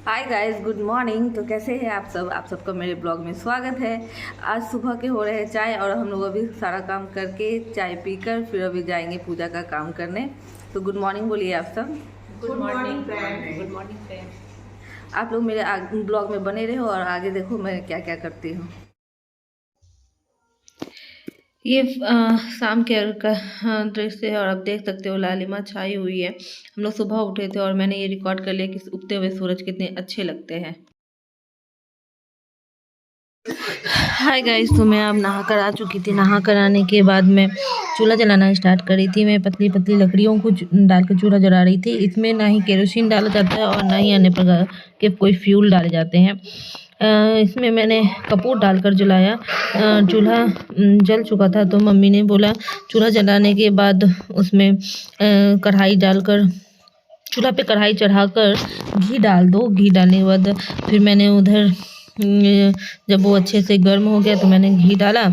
Hi guys, good morning. तो कैसे हैं आप सब? आप सबका मेरे ब्लॉग में स्वागत है। आज सुबह के हो रहे हैं चाय और हम लोग अभी सारा काम करके चाय पीकर फिर अभी जाएंगे पूजा का काम करने। तो गुड मॉर्निंग बोलिए आप सब। Good morning friend. Good morning friend. आप लोग मेरे ब्लॉग में बने रहो और आगे देखो मैं क्या क्या करती हूँ। ये शाम के अर्घ का दृश्य है और आप देख सकते हो लालिमा छाई हुई है। हम लोग सुबह उठे थे और मैंने ये रिकॉर्ड कर लिया कि उगते हुए सूरज कितने अच्छे लगते हैं। हाय गाइस, तो मैं अब नहा कर आ चुकी थी। नहा कर आने के बाद मैं चूल्हा जलाना स्टार्ट करी थी। मैं पतली पतली लकड़ियों को डाल कर चूल्हा जला रही थी। इसमें ना ही केरोसिन डाला जाता है और ना ही अन्य प्रकार के कोई फ्यूल डाले जाते हैं। इसमें मैंने कपूर डालकर जलाया। चूल्हा जल चुका था तो मम्मी ने बोला चूल्हा जलाने के बाद उसमें कढ़ाई डालकर चूल्हा पे कढ़ाई चढ़ाकर घी डाल दो। घी डालने के बाद फिर मैंने उधर जब वो अच्छे से गर्म हो गया तो मैंने घी डाला।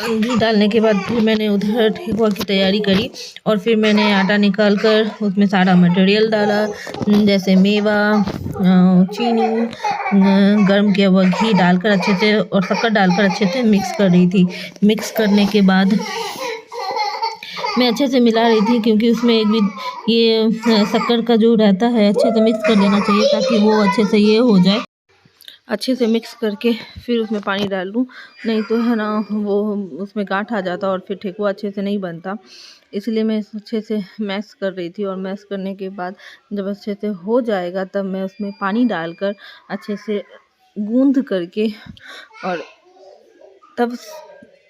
घी डालने के बाद फिर मैंने उधर ठेकुआ की तैयारी करी और फिर मैंने आटा निकाल कर उसमें सारा मटेरियल डाला, जैसे मेवा, चीनी, गर्म किया हुआ घी डालकर अच्छे से और शक्कर डालकर अच्छे से मिक्स कर रही थी। मिक्स करने के बाद मैं अच्छे से मिला रही थी क्योंकि उसमें एक भी ये शक्कर का जो रहता है अच्छे से मिक्स कर लेना चाहिए ताकि वो अच्छे से ये हो जाए। अच्छे से मिक्स करके फिर उसमें पानी डाल लूँ, नहीं तो है ना वो उसमें गांठ आ जाता और फिर ठेकुआ अच्छे से नहीं बनता। इसलिए मैं अच्छे से मैश कर रही थी और मैश करने के बाद जब अच्छे से हो जाएगा तब मैं उसमें पानी डालकर अच्छे से गूंद करके और तब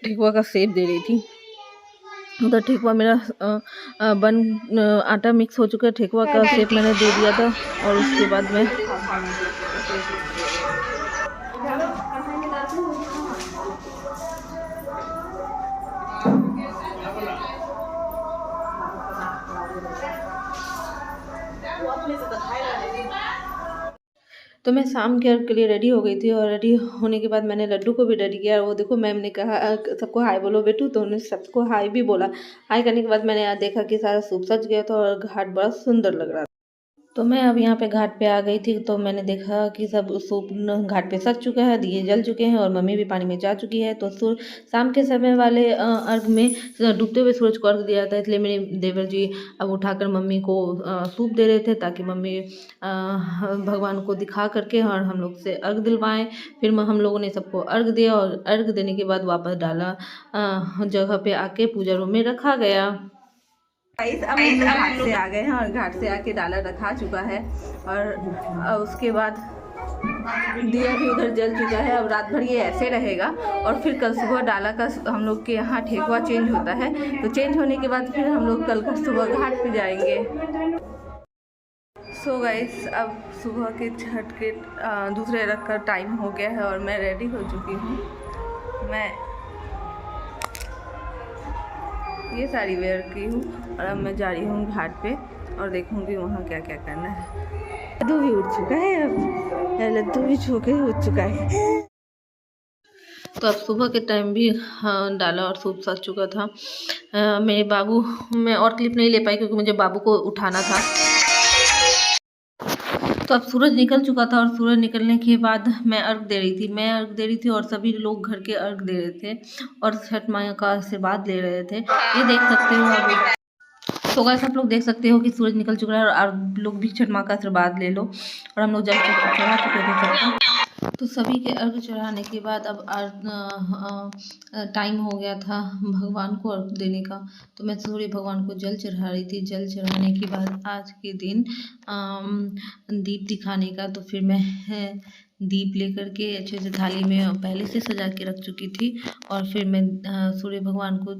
ठेकुआ का शेप दे रही थी। उधर ठेकुआ मेरा आटा मिक्स हो चुका है। ठेकुआ का शेप मैंने दे दिया था और उसके बाद मैं तो मैं शाम के अर्घ के लिए रेडी हो गई थी और रेडी होने के बाद मैंने लड्डू को भी रेडी किया। वो देखो मैम ने कहा सबको हाय बोलो बेटू, तो उन्होंने सबको हाय भी बोला। हाय करने के बाद मैंने यहाँ देखा कि सारा सूप सज गया था और घाट बड़ा सुंदर लग रहा था। तो मैं अब यहाँ पे घाट पे आ गई थी तो मैंने देखा कि सब सूप घाट पे सज चुका है, दिए जल चुके हैं और मम्मी भी पानी में जा चुकी है। तो शाम के समय वाले अर्घ में डूबते हुए सूरज को अर्घ दिया जाता है, इसलिए मेरे देवर जी अब उठाकर मम्मी को सूप दे रहे थे ताकि मम्मी भगवान को दिखा करके और हम लोग से अर्घ दिलवाएं। फिर हम लोगों ने सबको अर्घ दिया और अर्घ देने के बाद वापस डाला जगह पे आके पूजा रूम में रखा गया। गाइस, अब हम लोग घाट से आ गए हैं और घाट से आके डाला रखा चुका है और उसके बाद दिया भी उधर जल चुका है। अब रात भर ये ऐसे रहेगा और फिर कल सुबह डाला का हम लोग के यहाँ ठेकुआ चेंज होता है, तो चेंज होने के बाद फिर हम लोग कल का सुबह घाट पे जाएंगे। सो गाइस, अब सुबह के छठ के दूसरे रख का टाइम हो गया है और मैं रेडी हो चुकी हूँ। मैं ये साड़ी वेयर की हूँ और अब मैं जा रही हूँ घाट पे और देखूँगी वहाँ क्या क्या करना है। लड्डू भी उठ चुका है, अब लड्डू भी छोके उठ चुका है। तो अब सुबह के टाइम भी डाला और सूप सज चुका था। मेरे बाबू, मैं और क्लिप नहीं ले पाई क्योंकि मुझे बाबू को उठाना था। तो अब सूरज निकल चुका था और सूरज निकलने के बाद मैं अर्घ दे रही थी और सभी लोग घर के अर्घ दे रहे थे और छठ माँ का आशीर्वाद ले रहे थे। ये देख सकते हो आप। तो गाइस, आप लोग देख सकते हो कि सूरज निकल चुका है और आप लोग भी छठ माँ का आशीर्वाद ले लो। और हम लोग जल चढ़ा चुके थे सबको। तो सभी के अर्घ चढ़ाने के बाद अब टाइम हो गया था भगवान को अर्घ देने का। तो मैं सूर्य भगवान को जल चढ़ा रही थी। जल चढ़ाने के बाद आज के दिन दीप दिखाने का, तो फिर मैं दीप लेकर के अच्छे से थाली में पहले से सजा के रख चुकी थी और फिर मैं सूर्य भगवान को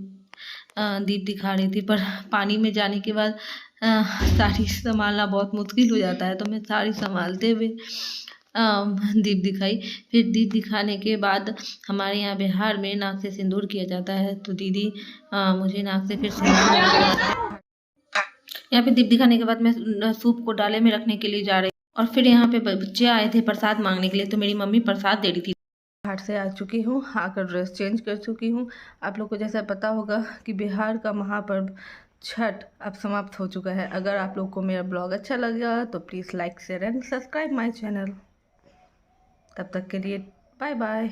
दीप दिखा रही थी। पर पानी में जाने के बाद साड़ी संभालना बहुत मुश्किल हो जाता है, तो मैं साड़ी संभालते हुए दीप दिखाई। फिर दीप दिखाने के बाद हमारे यहाँ बिहार में नाक से सिंदूर किया जाता है, तो दीदी मुझे नाक से फिर सिंदूर यहाँ पे दीप दिखाने के बाद मैं सूप को डाले में रखने के लिए जा रही और फिर यहाँ पे बच्चे आए थे प्रसाद मांगने के लिए, तो मेरी मम्मी प्रसाद दे रही थी। घाट से आ चुकी हूँ, आकर ड्रेस चेंज कर चुकी हूँ। आप लोग को जैसा पता होगा कि बिहार का महापर्व छठ अब समाप्त हो चुका है। अगर आप लोग को मेरा ब्लॉग अच्छा लगा तो please like share and subscribe my channel. तब तक के लिए बाय बाय।